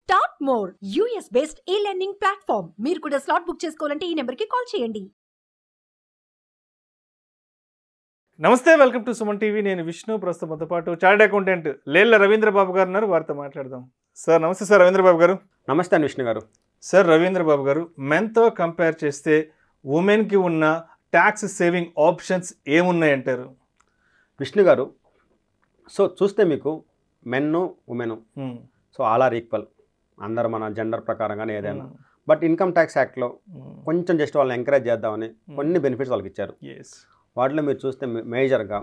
Top more US based ఈ learning platform. మీరు కూడా స్లాట్ బుక్ చేసుకోవాలంటే ఈ నెంబర్కి కాల్ చేయండి. నమస్తే, వెల్కమ్ టు సుమన్ టీవీ. నేను విష్ణు. ప్రస్తుతంతో పాటు చార్టెడ్ అకౌంటెంట్ లేళ్ల రవీంద్ర బాబు గారు ఉన్నారు. వారితో మాట్లాడదాం. సార్ నమస్తే. సార్ రవీంద్ర బాబు గారు. నమస్తే అండి విష్ణు గారు. సార్ రవీంద్ర బాబు గారు, మెన్తో కంపేర్ చేస్తే ఉమెన్కి ఉన్న ట్యాక్స్ సేవింగ్ ఆప్షన్స్ ఏమున్నాయంటారు? విష్ణు గారు, సో చూస్తే మీకు men women so all are equal. అందరు మన జెండర్ ప్రకారంగానే ఏదైనా. బట్ ఇన్కమ్ ట్యాక్స్ యాక్ట్లో కొంచెం జస్ట్ వాళ్ళని ఎంకరేజ్ చేద్దామని కొన్ని బెనిఫిట్స్ వాళ్ళకి ఇచ్చారు. వాటిలో మీరు చూస్తే మేజర్గా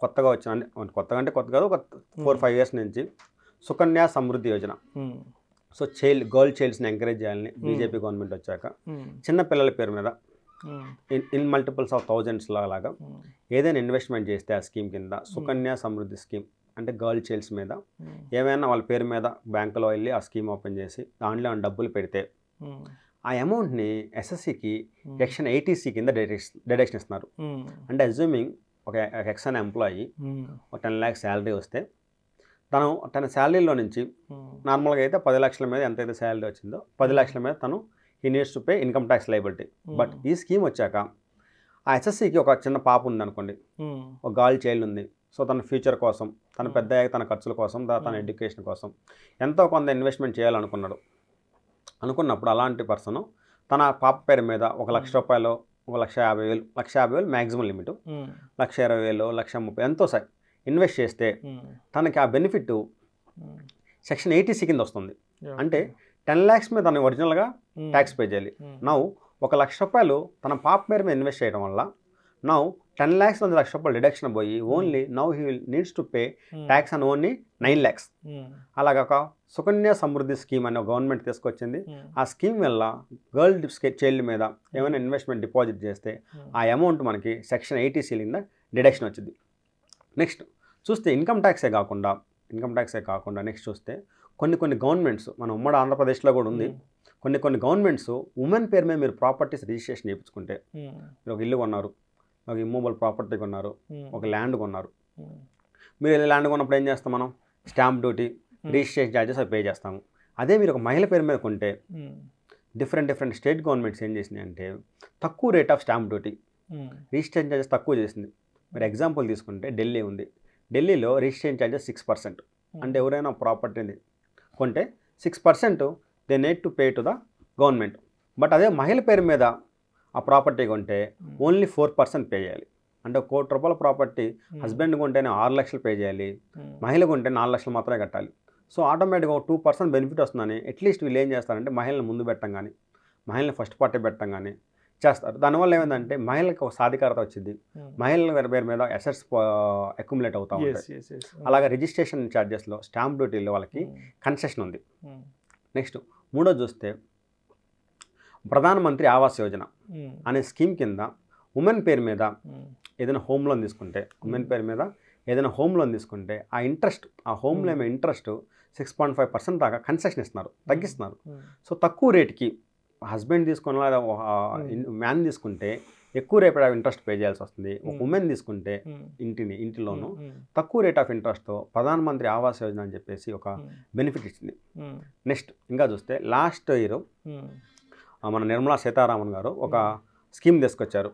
కొత్తగా వచ్చిన, కొత్తగా అంటే కొత్త కాదు, ఒక 4-5 years నుంచి Sukanya Samriddhi Yojana. So girl చైల్డ్స్ని encourage చేయాలని బీజేపీ గవర్నమెంట్ వచ్చాక చిన్న పిల్లల పేరు మీద ఇన్ మల్టిపుల్స్ ఆఫ్ థౌజండ్స్ లాగా ఏదైనా ఇన్వెస్ట్మెంట్ చేస్తే ఆ స్కీమ్ కింద సుకన్య సమృద్ధి స్కీమ్ అంటే గర్ల్ చైల్డ్స్ మీద ఏమైనా వాళ్ళ పేరు మీద బ్యాంకులో వెళ్ళి ఆ స్కీమ్ ఓపెన్ చేసి దాంట్లో డబ్బులు పెడితే ఆ అమౌంట్ని ఎస్ఎస్సికి సెక్షన్ 80C కింద డిడక్షన్ ఇస్తున్నారు. అంటే అజ్యూమింగ్ ఒక ఎక్సన్ ఎంప్లాయీ ఒక 10 lakhs శాలరీ వస్తే తన శాలరీలో నుంచి నార్మల్గా అయితే 10 lakhs మీద ఎంతైతే శాలరీ వచ్చిందో 10 lakhs మీద తను he needs to pay income tax liability. But ఈ స్కీమ్ వచ్చాక ఆ ఎస్ఎస్సికి ఒక చిన్న పాప ఉంది అనుకోండి, ఒక గర్ల్ చైల్డ్ ఉంది. సో తన ఫ్యూచర్ కోసం, తన పెద్ద అయ్యాక తన ఖర్చుల కోసం, తన ఎడ్యుకేషన్ కోసం ఎంతో కొంత ఇన్వెస్ట్మెంట్ అనుకున్నప్పుడు అలాంటి పర్సన్ తన పాప పేరు మీద ₹1,00,000, ₹1,50,000 మ్యాక్సిమం లిమిట్, ₹1,20,000, ₹1,30,000 ఎంతో ఇన్వెస్ట్ చేస్తే తనకి ఆ బెనిఫిట్ సెక్షన్ 80C కింద వస్తుంది. అంటే 10 lakhs మీద తను ఒరిజినల్గా ట్యాక్స్ పే చేయాలి. నౌ ₹1,00,000 తన పాప పేరు మీద ఇన్వెస్ట్ చేయడం వల్ల నౌ 10 lakhs నుంచి ₹1,00,000 డిడక్షన్ పోయి only now he will needs to pay tax అని ఓన్లీ 9 lakhs. అలాగ ఒక సుకన్య సమృద్ధి స్కీమ్ అని గవర్నమెంట్ తీసుకొచ్చింది. ఆ స్కీమ్ వల్ల గర్ల్ చైల్డ్ మీద ఏమైనా ఇన్వెస్ట్మెంట్ డిపాజిట్ చేస్తే ఆ అమౌంట్ మనకి సెక్షన్ 80C కింద డిడక్షన్ వచ్చింది. నెక్స్ట్ చూస్తే ఇన్కమ్ ట్యాక్సే కాకుండా నెక్స్ట్ చూస్తే కొన్ని గవర్నమెంట్స్ మన ఉమ్మడి ఆంధ్రప్రదేశ్లో కూడా ఉంది. కొన్ని గవర్నమెంట్స్ ఉమెన్ పేరు మీద మీరు ప్రాపర్టీస్ రిజిస్ట్రేషన్ చేయించుకుంటే, మీరు ఒక ఇల్లు కొన్నారు, ఒక ఇమ్మూవబుల్ ప్రాపర్టీ కొన్నారు, ఒక ల్యాండ్ కొన్నారు. మీరు ల్యాండ్ కొన్నప్పుడు ఏం చేస్తాం మనం? స్టాంప్ డ్యూటీ, రిజిస్ట్రేషన్ ఛార్జెస్ అవి పే చేస్తాము. అదే మీరు ఒక మహిళ పేరు మీద కొంటే డిఫరెంట్ స్టేట్ గవర్నమెంట్స్ ఏం చేసినాయి అంటే తక్కువ rate of stamp duty, registration charges తక్కువ చేసింది. మీరు ఎగ్జాంపుల్ తీసుకుంటే ఢిల్లీ ఉంది. ఢిల్లీలో రిజిస్ట్రేషన్ ఛార్జెస్ 6%. అంటే ఎవరైనా ప్రాపర్టీని కొంటే 6% they need to pay to the government. But అదే మహిళ పేరు మీద ఆ ప్రాపర్టీ కొంటే ఓన్లీ 4% పే చేయాలి. అంటే ₹1,00,000 ప్రాపర్టీ హస్బెండ్ కొంటేనే 6 lakhs పే చేయాలి, మహిళ కొంటే 4 lakhs మాత్రమే కట్టాలి. సో ఆటోమేటిక్గా 2% బెనిఫిట్ వస్తుందని అట్లీస్ట్ వీళ్ళు ఏం చేస్తారంటే మహిళలను ముందు పెట్టడం కానీ, మహిళని ఫస్ట్ పార్టీ పెట్టడం కానీ చేస్తారు. దానివల్ల ఏమైందంటే మహిళలకు ఒక సాధికారత వచ్చింది, మహిళల పేరు మీద అసెట్స్ అక్యుములేట్ అవుతూ ఉంటాయి. అలాగే రిజిస్ట్రేషన్ ఛార్జెస్లో, స్టాంప్ డ్యూటీలో వాళ్ళకి కన్సెషన్ ఉంది. నెక్స్ట్ మూడోది చూస్తే ప్రధానమంత్రి ఆవాస్ యోజన అనే స్కీమ్ కింద ఉమెన్ పేరు మీద ఏదైనా హోమ్ లోన్ తీసుకుంటే, ఆ హోమ్ లోన్ ఇంట్రెస్ట్ 6.5% దాకా కన్సెషన్ ఇస్తున్నారు, తగ్గిస్తున్నారు. సో తక్కువ రేటుకి హస్బెండ్ తీసుకున్న లేదా మ్యాన్ తీసుకుంటే ఎక్కువ రేట్ ఆఫ్ ఇంట్రెస్ట్ పే చేయాల్సి వస్తుంది. ఒక ఉమెన్ తీసుకుంటే ఇంటిలోను తక్కువ రేట్ ఆఫ్ ఇంట్రెస్ట్తో ప్రధానమంత్రి ఆవాస్ యోజన అని చెప్పేసి ఒక బెనిఫిట్ ఇచ్చింది. నెక్స్ట్ ఇంకా చూస్తే లాస్ట్ ఇయర్ మన నిర్మలా సీతారామన్ గారు ఒక స్కీమ్ తీసుకొచ్చారు,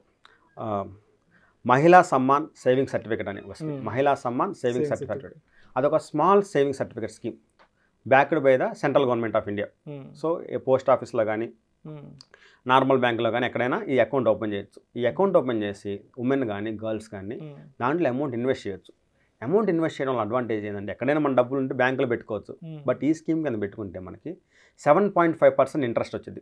మహిళా సమ్మాన్ సేవింగ్ సర్టిఫికేట్ అని ఒక స్కీమ్. మహిళా సమ్మాన్ సేవింగ్ సర్టిఫికేట్ అదొక small saving certificate scheme backed by the central government of India. So post ఆఫీస్లో కానీ, నార్మల్ బ్యాంకులో కానీ ఎక్కడైనా ఈ అకౌంట్ ఓపెన్ చేయొచ్చు. ఈ అకౌంట్ ఓపెన్ చేసి ఉమెన్ కానీ గర్ల్స్ కానీ దాంట్లో అమౌంట్ ఇన్వెస్ట్ చేయొచ్చు. అమౌంట్ ఇన్వెస్ట్ చేయడం వల్ల అడ్వాంటేజ్ ఏంటంటే ఎక్కడైనా మన డబ్బులు ఉంటే బ్యాంకులో పెట్టుకోవచ్చు. బట్ ఈ స్కీమ్ కింద పెట్టుకుంటే మనకి 7.5% ఇంట్రెస్ట్ వచ్చింది.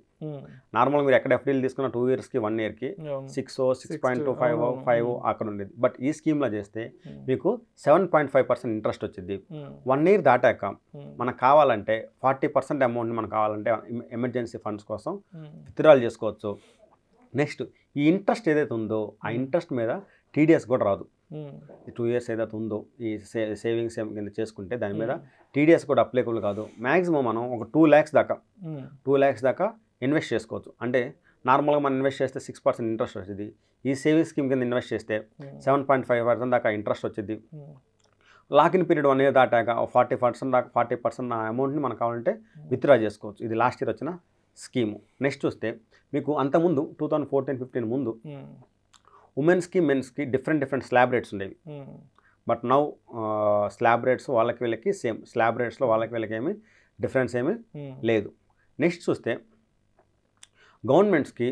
నార్మల్గా మీరు ఎక్కడ ఎఫ్డీలు తీసుకున్న 2 yearsకి 1 yearకి 6.25 అక్కడ ఉండేది. బట్ ఈ స్కీమ్లో చేస్తే మీకు 7.5% ఇంట్రెస్ట్ వచ్చింది. 1 year దాటాక మనకు కావాలంటే 40% అమౌంట్ మనకు కావాలంటే ఎమర్జెన్సీ ఫండ్స్ కోసం విత్డ్రాల్ చేసుకోవచ్చు. నెక్స్ట్ ఈ ఇంట్రెస్ట్ ఏదైతే ఉందో ఆ ఇంట్రెస్ట్ మీద టీడీఎస్ కూడా రాదు. 2 years ఏదైతే ఉందో ఈ సేవింగ్స్ కింద చేసుకుంటే దాని మీద టీడీఎస్ కూడా అప్లికబుల్ కాదు. మ్యాక్సిమం మనం ఒక 2 lakhs దాకా ఇన్వెస్ట్ చేసుకోవచ్చు. అంటే నార్మల్గా మనం ఇన్వెస్ట్ చేస్తే 6% ఇంట్రెస్ట్ వచ్చింది. ఈ సేవింగ్ స్కీమ్ కింద ఇన్వెస్ట్ చేస్తే 7.5% దాకా ఇంట్రెస్ట్ వచ్చింది. లాకిన్ పీరియడ్ 1 ఇయర్ దాటాక 40% దాకా 40% అమౌంట్ని మనకు కావాలంటే విత్డ్రా చేసుకోవచ్చు. ఇది లాస్ట్ ఇయర్ వచ్చిన స్కీము. నెక్స్ట్ చూస్తే మీకు అంతకుముందు 2014-15 ముందు ఉమెన్స్కి మెన్స్కి డిఫరెంట్ స్లాబ్ రేట్స్ ఉండేవి. బట్ నౌ స్లాబ్ రేట్స్ వాళ్ళకి వీళ్ళకి సేమ్. స్లాబ్ రేట్స్లో వాళ్ళకి వీళ్ళకి ఏమి డిఫరెన్స్ ఏమీ లేదు. నెక్స్ట్ చూస్తే గవర్నమెంట్స్కి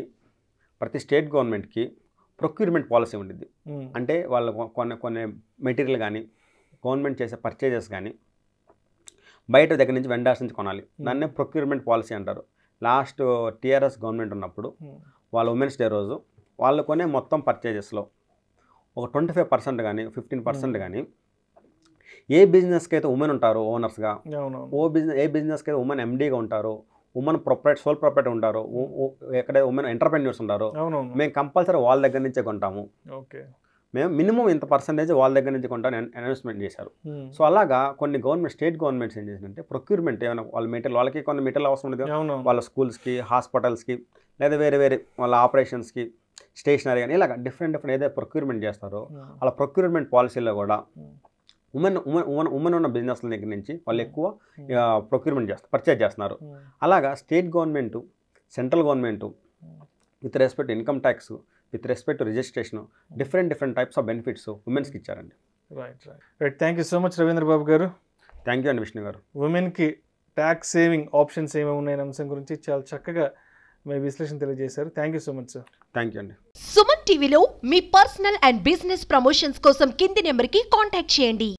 ప్రతి స్టేట్ గవర్నమెంట్కి ప్రొక్యూర్మెంట్ పాలసీ ఉంటుంది. అంటే వాళ్ళు కొన్ని మెటీరియల్ కానీ గవర్నమెంట్ చేసే పర్చేజెస్ కానీ బయట దగ్గర నుంచి వెండర్స్ నుంచి కొనాలి. దాన్నే ప్రొక్యూర్మెంట్ పాలసీ అంటారు. లాస్ట్ టీఆర్ఎస్ గవర్నమెంట్ ఉన్నప్పుడు వాళ్ళ ఉమెన్స్ డే రోజు వాళ్ళు కొనే మొత్తం పర్చేజెస్లో ఒక 25% కానీ 15% కానీ ఏ బిజినెస్కి అయితే ఉమెన్ ఉంటారో ఓనర్స్గా, ఏ బిజినెస్కి అయితే ఉమెన్ ఎండీగా ఉంటారో, ఉమెన్ సోల్ ప్రొపరేటర్ ఉంటారో, ఎక్కడైతే ఉమెన్ ఎంటర్ప్రెన్యూర్స్ ఉంటారో మేము కంపల్సరీ వాళ్ళ దగ్గర నుంచే కొంటాము. మేము మినిమం ఇంత పర్సెంటేజ్ వాళ్ళ దగ్గర నుంచి కొంటాను అనౌన్స్మెంట్ చేశారు. సో అలాగా కొన్ని స్టేట్ గవర్నమెంట్స్ ఏం చేసిందంటే ప్రొక్యూర్మెంట్ ఏమైనా వాళ్ళ మెటీరియల్ వాళ్ళకి కొన్ని మెటీరియల్ అవసరం ఉండదు, వాళ్ళ స్కూల్స్కి, హాస్పిటల్స్కి, లేదా వేరే వాళ్ళ ఆపరేషన్స్కి, స్టేషనరీ కానీ ఇలాగ డిఫరెంట్ ఏదైతే ప్రొక్యూర్మెంట్ చేస్తారో అలా ప్రొక్యూర్మెంట్ పాలసీలో కూడా ఉమెన్ ఉన్న బిజినెస్ల దగ్గర నుంచి వాళ్ళు ఎక్కువ ప్రొక్యూర్మెంట్ పర్చేజ్ చేస్తున్నారు. అలాగా state government, central government with respect income tax, with respect registration different types of benefits ఉమెన్స్కి ఇచ్చారండి. Right. Thank you so much Ravindra Babu గారు. థ్యాంక్ యూ అండి విష్ణు గారు. ఉమెన్కి ట్యాక్స్ సేవింగ్ ఆప్షన్స్ ఏమేమి ఉన్నాయనే అంశం గురించి చాలా చక్కగా మీ విశ్లేషణ తెలియజేశారు. Thank you so much sir. Thank you అండి. సుమన్ టీవీలో మీ పర్సనల్ అండ్ బిజినెస్ ప్రమోషన్స్ కోసం కింది నెంబర్కి కాంటాక్ట్ చేయండి.